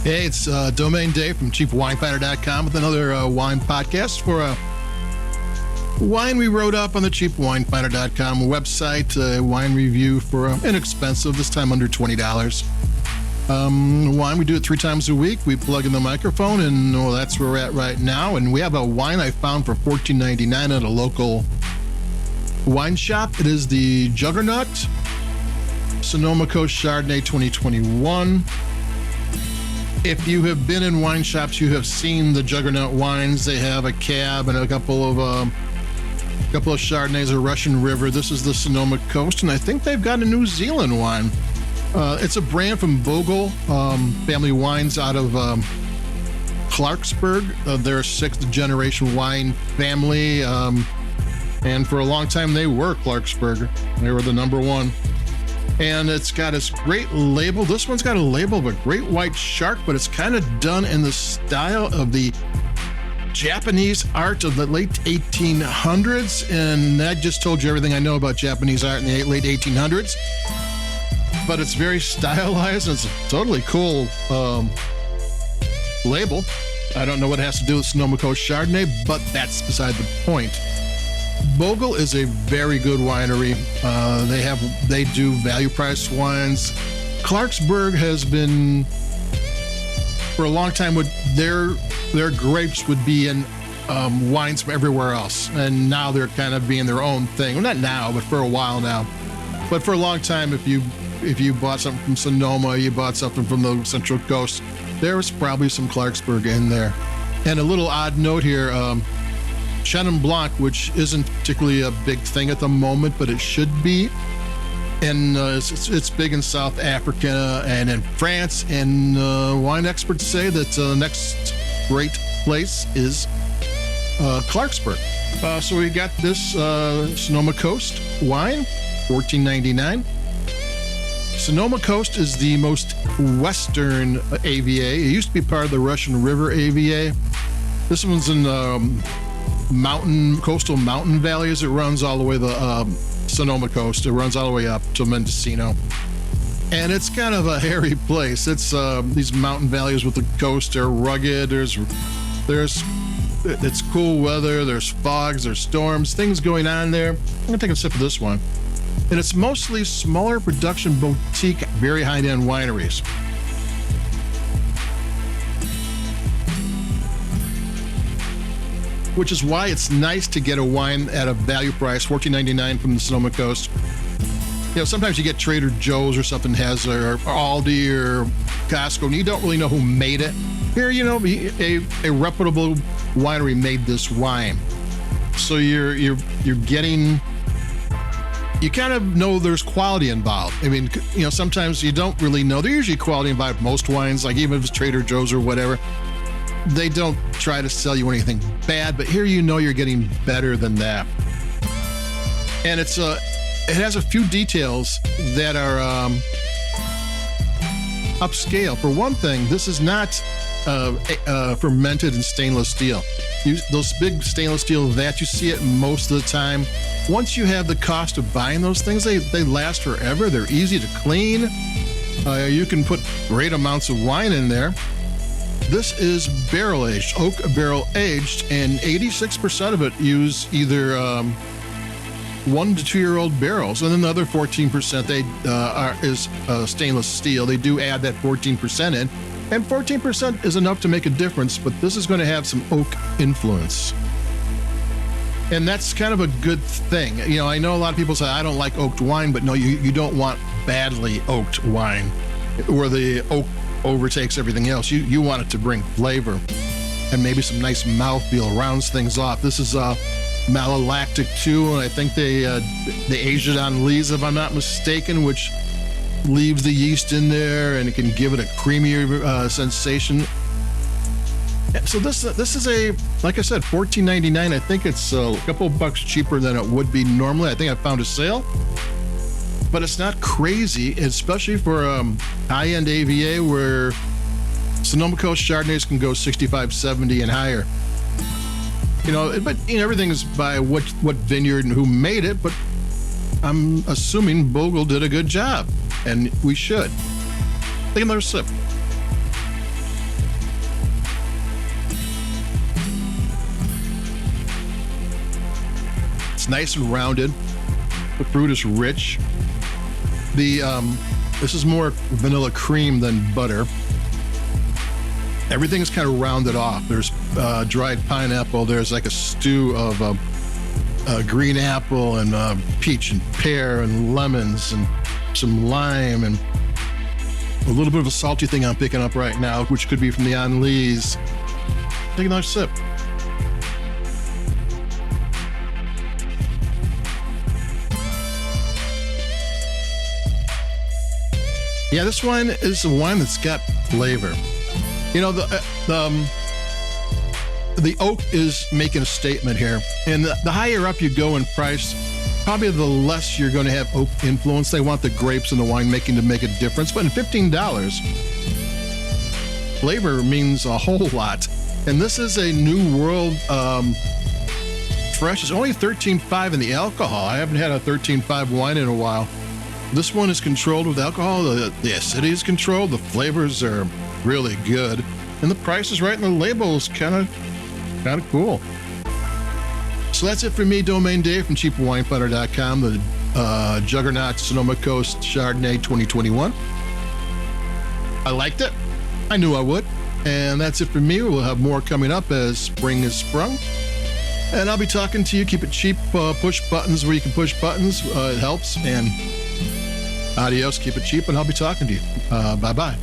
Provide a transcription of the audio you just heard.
Hey, it's Domain Dave from CheapWineFinder.com with another wine podcast for a wine we wrote up on the CheapWineFinder.com website. Wine review for inexpensive, this time under $20. Wine, we do it 3 times a week. We plug in the microphone, and that's where we're at right now. And we have a wine I found for $14.99 at a local wine shop. It is the Juggernaut Sonoma Coast Chardonnay 2021. If you have been in wine shops, you have seen the Juggernaut wines. They have a cab and a couple of Chardonnays, a Russian River. This is the Sonoma Coast, and I think they've got a New Zealand wine. It's a brand from Bogle Family Wines out of Clarksburg. They're a 6th generation wine family, and for a long time they were Clarksburg. They were the number one. And it's got this great label. This one's got a label of a great white shark, but it's kind of done in the style of the Japanese art of the late 1800s. And I just told you everything I know about Japanese art in the late 1800s. But it's very stylized, and it's a totally cool label. I don't know what it has to do with Sonoma Coast Chardonnay, but that's beside the point. Bogle is a very good winery. They do value price wines. Clarksburg has been for a long time. Their grapes would be in wines from everywhere else, and now they're kind of being their own thing. Well, not now, but for a while now. But for a long time, if you bought something from Sonoma, you bought something from the Central Coast, there was probably some Clarksburg in there. And a little odd note here. Chenin Blanc, which isn't particularly a big thing at the moment, but it should be. And it's big in South Africa and in France. And wine experts say that the next great place is Clarksburg. So we got this Sonoma Coast wine, $14.99. Sonoma Coast is the most western AVA. It used to be part of the Russian River AVA. This one's in coastal mountain valleys. It runs all the way to the Sonoma Coast. It runs all the way up to Mendocino, and it's kind of a hairy place. It's these mountain valleys with the coast are rugged. It's cool weather. There's fogs. There's storms. Things going on there. I'm gonna take a sip of this one, and it's mostly smaller production boutique, very high-end wineries. Which is why it's nice to get a wine at a value price, $14.99 from the Sonoma Coast. You know, sometimes you get Trader Joe's or something has, or Aldi or Costco, and you don't really know who made it. Here, you know, a reputable winery made this wine. So you're getting, you kind of know there's quality involved. I mean, you know, sometimes you don't really know. They're usually quality involved. Most wines, like even if it's Trader Joe's or whatever, they don't try to sell you anything bad, but here you know you're getting better than that. And it has a few details that are upscale. For one thing, this is not fermented in stainless steel. Those big stainless steel vats, you see it most of the time. Once you have the cost of buying those things, they last forever. They're easy to clean. You can put great amounts of wine in there. This is barrel-aged, oak barrel-aged, and 86% of it use either 1 to 2 year old barrels, and then the other 14% is stainless steel. They do add that 14% in, and 14% is enough to make a difference, but this is going to have some oak influence. And that's kind of a good thing. You know, I know a lot of people say, I don't like oaked wine, but no, you don't want badly oaked wine where the oak overtakes everything else. You want it to bring flavor and maybe some nice mouthfeel, rounds things off. This is malolactic too, and I think they aged it on lees, if I'm not mistaken, which leaves the yeast in there and it can give it a creamier sensation. So this is a, like I said, $14.99. I think it's a couple bucks cheaper than it would be normally. I think I found a sale. But it's not crazy, especially for high-end AVA where Sonoma Coast Chardonnays can go 65, 70 and higher. You know, but you know, everything is by what vineyard and who made it, but I'm assuming Bogle did a good job, and we should. Take another sip. It's nice and rounded. The fruit is rich. This is more vanilla cream than butter. Everything is kind of rounded off. There's dried pineapple. There's like a stew of green apple and peach and pear and lemons and some lime and a little bit of a salty thing I'm picking up right now, which could be from the Anlis. Take another sip. Yeah, this wine is a wine that's got flavor. You know, the oak is making a statement here. And the higher up you go in price, probably the less you're going to have oak influence. They want the grapes and the winemaking to make a difference. But in $15, flavor means a whole lot. And this is a New World fresh. It's only 13.5 in the alcohol. I haven't had a 13.5 wine in a while. This one is controlled with alcohol. The acidity is controlled. The flavors are really good. And the price is right, and the label is kind of cool. So that's it for me, Domain Dave from CheapWineFinder.com, the Juggernaut Sonoma Coast Chardonnay 2021. I liked it. I knew I would. And that's it for me. We'll have more coming up as spring has sprung. And I'll be talking to you. Keep it cheap. Push buttons where you can push buttons. It helps. And adios. Keep it cheap. And I'll be talking to you. Bye-bye.